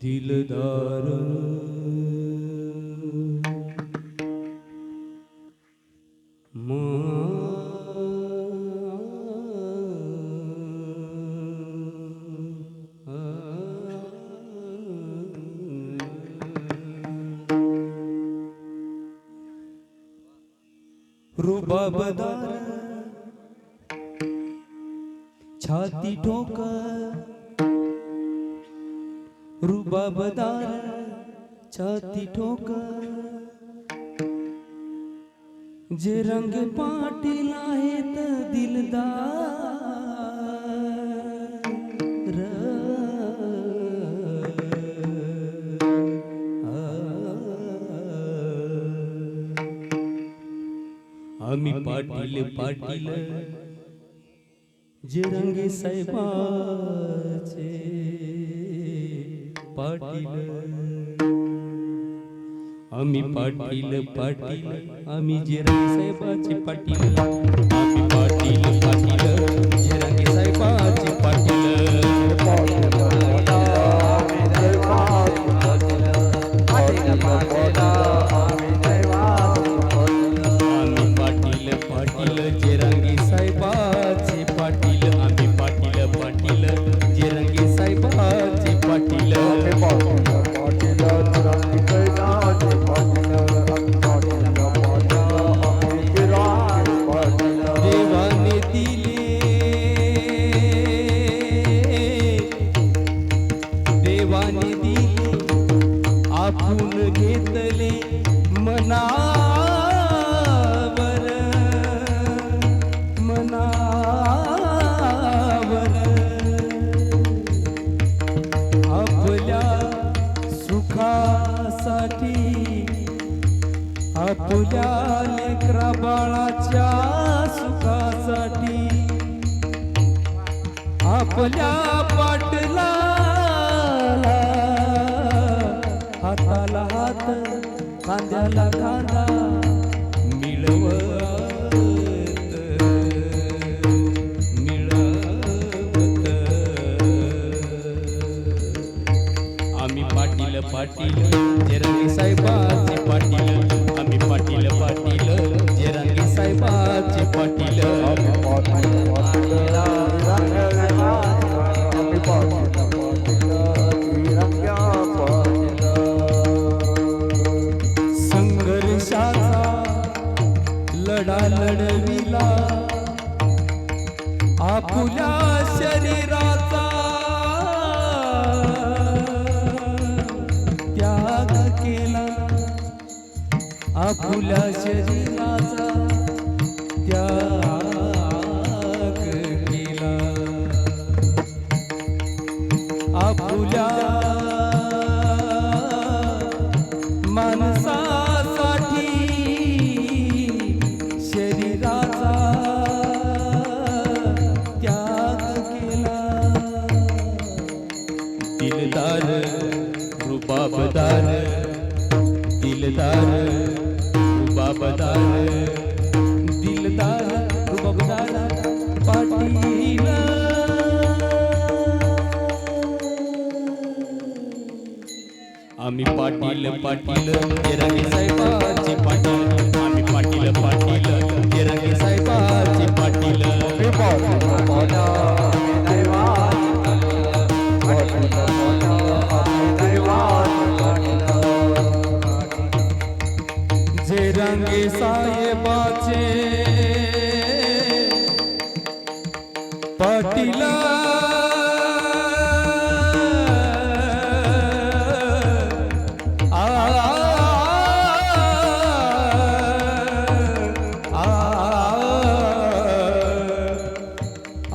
दिलदार रुबाबदार छाती ठोकर, रुबाबदार छाती ठोकर, जे रंग पाटील आहेत दिलदार, आम्ही पाटील पाटील जे रंगे साहेबाचे पाटील, आम्ही पाटील पाटील आम्ही जे रंगे साहेबाचे पाटील, आम्ही पाटील पाटील जे रंगे साहेबाचे पाटील, आपण घेतले मनावर, मनावर आपल्या सुखासाठी, आपल्या लेकरा बाळाच्या सुखासाठी, आपल्या पाटला हाताला हात खांद्याला खांदा मिळवत, मिळवत, आम्ही पाटील पाटील जे रंगे साहेबाचे पाटील, आम्ही पाटील पाटील जे रंगे साहेबाचे पाटील, आम्ही पाटील पाटील लढा लढविला आपुल्या शरीराचा त्याग केला, आपुल्या शरीराचा त्याग केला, आपुल्या माणसासाठी शरीराचा त्याग केला, दिलदार रुबाबदार, दिलदार रुबाबदार, दिलदार रुबाबदार पाटील, आम्ही पाटील पाटील जे रंगे साहेबाचे पाटील, आम्ही पाटील पाटील जे रंगे साहेबाचे पाटील, जे रंगे साहेबाचे पाटील, आ